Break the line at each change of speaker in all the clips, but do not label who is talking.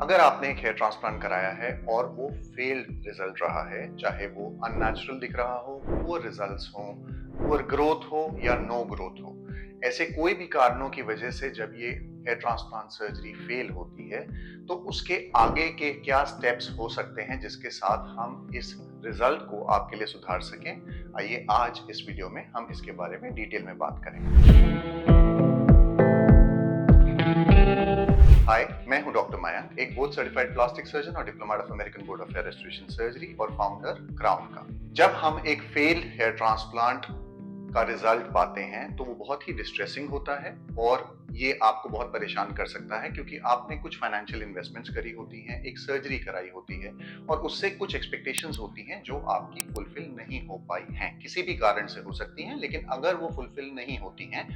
अगर आपने एक हेयर ट्रांसप्लांट कराया है और वो फेल्ड रिजल्ट रहा है, चाहे वो अननेचुरल दिख रहा हो, पुअर रिजल्ट्स हो, पुअर ग्रोथ हो या नो ग्रोथ हो, ऐसे कोई भी कारणों की वजह से जब ये हेयर ट्रांसप्लांट सर्जरी फेल होती है, तो उसके आगे के क्या स्टेप्स हो सकते हैं जिसके साथ हम इस रिजल्ट को आपके लिए सुधार सकें। आइए आज इस वीडियो में हम इसके बारे में डिटेल में बात करेंगे। हाय, मैं हूं डॉक्टर मयंक, एक बोर्ड सर्टिफाइड प्लास्टिक सर्जन और diploma of American board of hair restoration surgery और फाउंडर क्राउन का। जब हम एक फेल्ड हेयर ट्रांसप्लांट का रिजल्ट पाते हैं तो वो बहुत ही डिस्ट्रेसिंग होता है और ये आपको बहुत परेशान कर सकता है, क्योंकि आपने कुछ फाइनेंशियल इन्वेस्टमेंट्स करी होती हैं, एक सर्जरी कराई होती है और उससे कुछ एक्सपेक्टेशंस होती हैं जो आपकी फुलफिल नहीं हो पाई हैं। किसी भी कारण से हो सकती हैं, लेकिन अगर वो फुलफिल नहीं होती हैं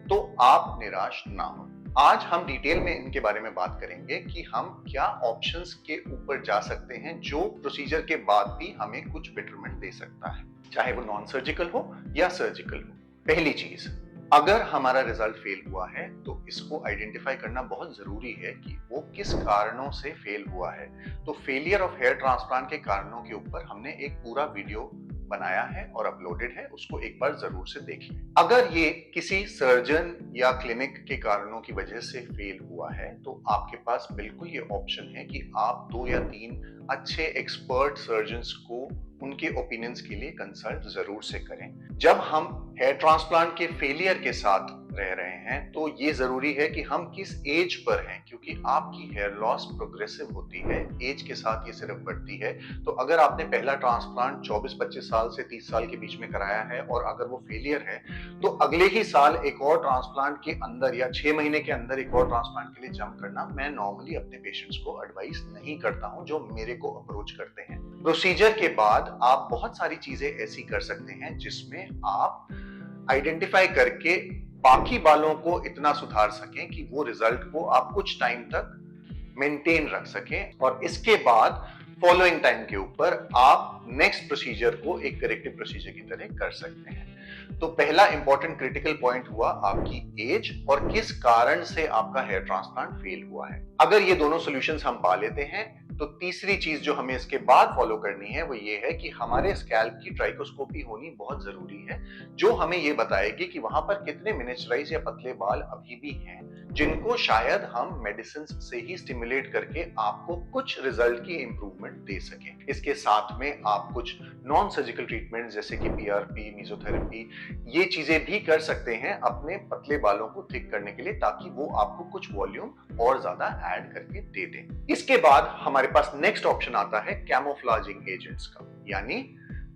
तो आप निराश ना हो। आज हम डिटेल में इनके बारे में बात करेंगे कि हम क्या ऑप्शंस के ऊपर जा सकते हैं जो प्रोसीजर के बाद भी हमें कुछ बेटरमेंट दे सकता है, चाहे वो नॉन सर्जिकल हो या सर्जिकल हो। पहली चीज, अगर हमारा रिजल्ट फेल हुआ है तो इसको आइडेंटिफाई करना बहुत जरूरी है कि वो किस कारणों से फेल हुआ है। तो फेलियर ऑफ हेयर ट्रांसप्लांट के कारणों के ऊपर हमने एक पूरा वीडियो बनाया है और अपलोडेड है, उसको एक बार जरूर से देखिए। अगर ये किसी सर्जन या क्लिनिक के कारणों की वजह से फेल हुआ है तो आपके पास बिल्कुल ये ऑप्शन है कि आप 2 या 3 अच्छे एक्सपर्ट सर्जन्स को उनके ओपिनियंस के लिए कंसल्ट जरूर से करें। जब हम हेयर ट्रांसप्लांट के फेलियर के साथ रह रहे हैं तो ये जरूरी है कि हम किस एज पर हैं, क्योंकि आपकी हेयर लॉस प्रोग्रेसिव होती है, एज के साथ ये सिर्फ बढ़ती है। तो अगर आपने पहला ट्रांसप्लांट 24-25 साल से 30 साल के बीच में कराया है और अगर वो फेलियर है तो अगले ही साल एक और ट्रांसप्लांट के अंदर या 6 महीने के अंदर एक और ट्रांसप्लांट के लिए जंप करना मैं नॉर्मली अपने पेशेंट्स को एडवाइस नहीं करता हूं जो मेरे को अप्रोच करते हैं। प्रोसीजर के बाद आप बहुत सारी चीजें ऐसी कर सकते हैं जिसमें आप आइडेंटिफाई करके बाकी बालों को इतना सुधार सकें कि वो रिजल्ट को आप कुछ टाइम तक मेंटेन रख सकें और इसके बाद फॉलोइंग टाइम के ऊपर आप नेक्स्ट प्रोसीजर को एक करेक्टिव प्रोसीजर की तरह कर सकते हैं। तो पहला इंपॉर्टेंट क्रिटिकल पॉइंट हुआ आपकी एज और किस कारण से आपका हेयर ट्रांसप्लांट फेल हुआ है। अगर ये दोनों सॉल्यूशंस हम पा लेते हैं तो तीसरी चीज जो हमें इसके बाद फॉलो करनी है वो ये है कि हमारे स्कैल्प की ट्राइकोस्कोपी होनी बहुत जरूरी है, जो हमें ये बताएगी कि वहां पर कितने मिनिस्चराइज या पतले बाल अभी भी हैं, जिनको शायद हम मेडिसिन से ही स्टिमुलेट करके आपको कुछ रिजल्ट की इंप्रूवमेंट दे सकें। इसके साथ में आप कुछ नॉन सर्जिकल ट्रीटमेंट जैसे कि पीआरपी, मेसोथेरेपी, ये चीजें भी कर सकते हैं अपने पतले बालों को थिक करने के लिए, ताकि वो आपको कुछ वॉल्यूम और ज्यादा ऐड करके दे दें। इसके बाद हमारे पास नेक्स्ट ऑप्शन आता है कैमोफ्लेजिंग एजेंट्स का, यानी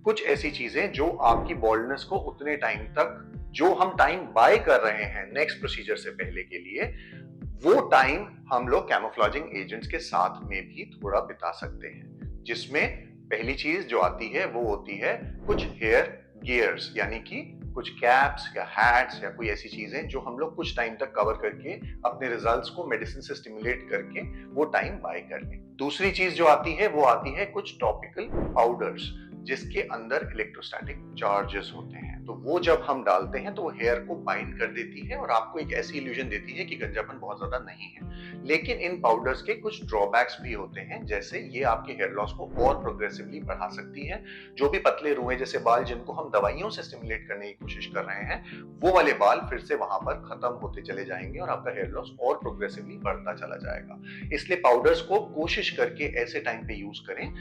कुछ ऐसी चीजें जो आपकी बॉल्डनेस को उतने टाइम तक जो हम टाइम बाय कर रहे हैं नेक्स्ट प्रोसीजर से पहले के लिए, वो टाइम हम लोग कैमोफ्लेजिंग एजेंट्स के साथ में भी थोड़ा बिता सकते हैं। जिसमें पहली चीज जो आती है वो होती है कुछ हेयर गियर्स, यानी कि कुछ कैप्स या हैट्स या कोई ऐसी चीजें जो हम लोग कुछ टाइम तक कवर करके अपने रिजल्ट्स को मेडिसिन से स्टिमुलेट करके वो टाइम बाय कर लें। दूसरी चीज जो आती है वो आती है कुछ टॉपिकल पाउडर्स जिसके अंदर इलेक्ट्रोस्टैटिक चार्जेस होते हैं। तो वो जब हम डालते हैं तो वो हेयर को बाइंड कर देती है और आपको एक ऐसी इल्यूजन देती है कि गंजापन बहुत ज्यादा नहीं है। लेकिन इन पाउडर्स के कुछ ड्रॉबैक्स भी होते हैं, जैसे ये आपके हेयर लॉस को और प्रोग्रेसिवली बढ़ा सकती है। जो भी पतले रुए जैसे बाल जिनको हम दवाइयों से स्टिमुलेट करने की कोशिश कर रहे हैं, वो वाले बाल फिर से वहां पर खत्म होते चले जाएंगे और आपका हेयर लॉस और प्रोग्रेसिवली बढ़ता चला जाएगा। इसलिए पाउडर्स को कोशिश करके ऐसे टाइम पे यूज करें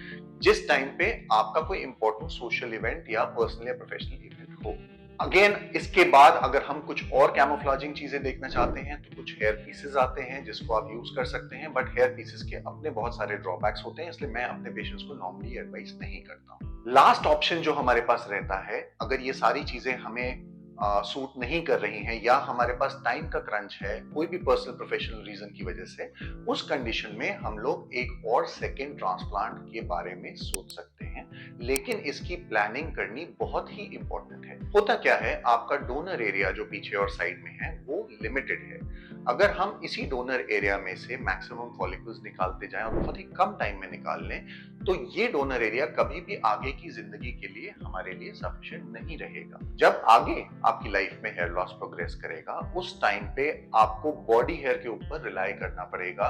जिस टाइम पे आपका कोई इंपॉर्टेंट सोशल इवेंट या पर्सनल या प्रोफेशनल इवेंट हो। अगेन इसके बाद अगर हम कुछ और कैमोफ्लेजिंग चीजें देखना चाहते हैं तो कुछ हेयर पीसेस आते हैं जिसको आप यूज कर सकते हैं, बट हेयर पीसेस के अपने बहुत सारे ड्रॉबैक्स होते हैं, इसलिए मैं अपने पेशेंट्स को नॉर्मली एडवाइस नहीं करता हूं। लास्ट ऑप्शन जो हमारे पास रहता है, अगर ये सारी चीजें हमें सूट नहीं कर रही हैं या हमारे पास टाइम का क्रंच है कोई भी पर्सनल प्रोफेशनल रीजन की वजह से, उस कंडीशन में हम लोग एक और सेकेंड ट्रांसप्लांट के बारे में सोच सकते हैं, लेकिन इसकी प्लानिंग करनी बहुत ही इंपॉर्टेंट है। होता क्या है, आपका डोनर एरिया जो पीछे और साइड में है वो लिमिटेड है। अगर हम इसी डोनर एरिया में से मैक्सिमम फॉलिकल्स निकालते जाएं और बहुत ही कम टाइम में निकाल लें तो ये डोनर एरिया कभी भी आगे की जिंदगी के लिए हमारे लिए सफिशिएंट नहीं रहेगा। जब आगे आपकी लाइफ में हेयर लॉस प्रोग्रेस करेगा, उस टाइम पे आपको बॉडी हेयर के ऊपर रिलाई करना पड़ेगा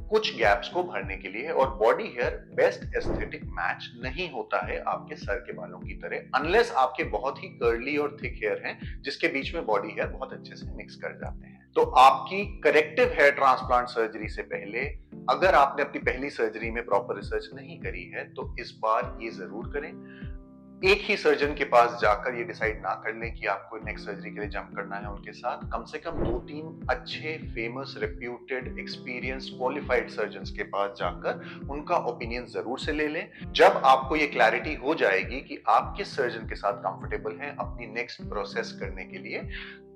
कुछ गैप्स को भरने के लिए, और body hair best aesthetic match नहीं होता है आपके सर के बालों की तरह, अनलेस आपके बहुत ही कर्ली और थिक हेयर हैं जिसके बीच में बॉडी हेयर बहुत अच्छे से मिक्स कर जाते हैं। तो आपकी करेक्टिव हेयर ट्रांसप्लांट सर्जरी से पहले अगर आपने अपनी पहली सर्जरी में प्रॉपर रिसर्च नहीं करी है तो इस बार ये जरूर करें। एक ही सर्जन के पास जाकर ये डिसाइड ना कर लें कि आपको नेक्स्ट सर्जरी के लिए जंप करना है उनके साथ। कम से कम 2-3 अच्छे, famous, reputed, experienced, qualified surgeons के पास जाकर उनका ओपिनियन जरूर से ले लें। जब आपको ये क्लैरिटी हो जाएगी कि आप किस सर्जन के साथ कंफर्टेबल हैं अपनी नेक्स्ट प्रोसेस करने के लिए,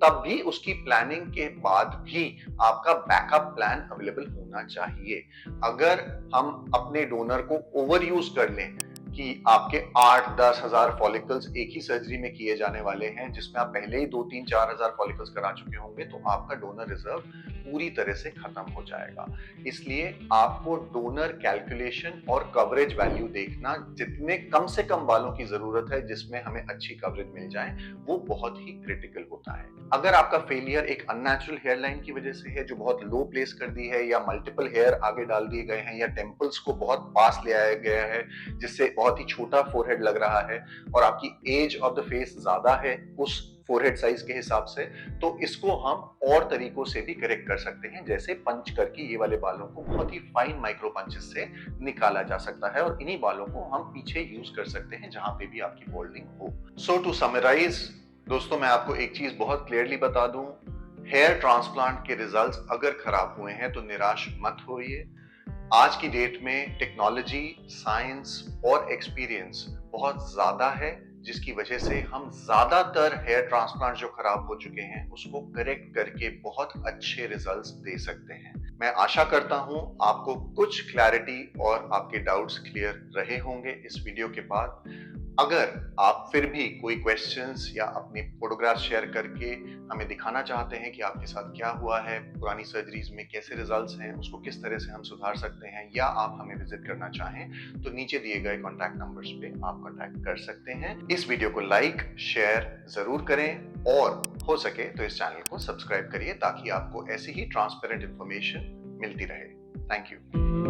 तब भी उसकी प्लानिंग के बाद भी आपका बैकअप प्लान अवेलेबल होना चाहिए। अगर हम अपने डोनर को ओवर यूज कर लें कि आपके 8-10 हजार फॉलिकल्स एक ही सर्जरी में किए जाने वाले हैं, जिसमें आप पहले ही 2-3-4 हजार फॉलिकल्स करा चुके होंगे, तो आपका डोनर रिजर्व पूरी तरह से खत्म हो जाएगा। इसलिए आपको डोनर कैलकुलेशन और कवरेज वैल्यू देखना, जितने कम से कम बालों की जरूरत है जिसमें हमें अच्छी कवरेज मिल जाए, वो बहुत ही क्रिटिकल होता है। अगर आपका फेलियर एक अननेचुरल हेयर लाइन की वजह से है जो बहुत लो प्लेस कर दी है, या मल्टीपल हेयर आगे डाल दिए गए हैं, या टेम्पल्स को बहुत पास ले आया गया है जिससे बहुत ही छोटा फोरहेड लग रहा है, और आपकी एज ऑफ द फेस ज्यादा है उस फोरहेड साइज के हिसाब से, तो इसको हम और तरीकों से भी करेक्ट कर सकते हैं, जैसे पंच करके ये वाले बालों को बहुत ही फाइन माइक्रो पंचेस से निकाला जा सकता है, और इन्हीं बालों को हम पीछे यूज कर सकते हैं जहां पे भी आपकी बोल्डिंग हो। सो टू समराइज दोस्तों, मैं आपको एक चीज बहुत क्लियरली बता दूं, हेयर ट्रांसप्लांट के रिजल्ट्स अगर खराब हुए हैं तो निराश मत होइए। आज की डेट में टेक्नोलॉजी, साइंस और एक्सपीरियंस बहुत ज्यादा है, जिसकी वजह से हम ज्यादातर हेयर ट्रांसप्लांट जो खराब हो चुके हैं उसको करेक्ट करके बहुत अच्छे रिजल्ट्स दे सकते हैं। मैं आशा करता हूं आपको कुछ क्लैरिटी और आपके डाउट्स क्लियर रहे होंगे इस वीडियो के बाद। अगर आप फिर भी कोई क्वेश्चंस या अपनी फोटोग्राफ्स शेयर करके हमें दिखाना चाहते हैं कि आपके साथ क्या हुआ है, पुरानी सर्जरीज में कैसे रिजल्ट्स हैं, उसको किस तरह से हम सुधार सकते हैं, या आप हमें विजिट करना चाहें, तो नीचे दिए गए कॉन्टैक्ट नंबर्स पे आप कॉन्टैक्ट कर सकते हैं। इस वीडियो को लाइक शेयर जरूर करें, और हो सके तो इस चैनल को सब्सक्राइब करिए ताकि आपको ऐसी ही ट्रांसपेरेंट इंफॉर्मेशन मिलती रहे। Thank you.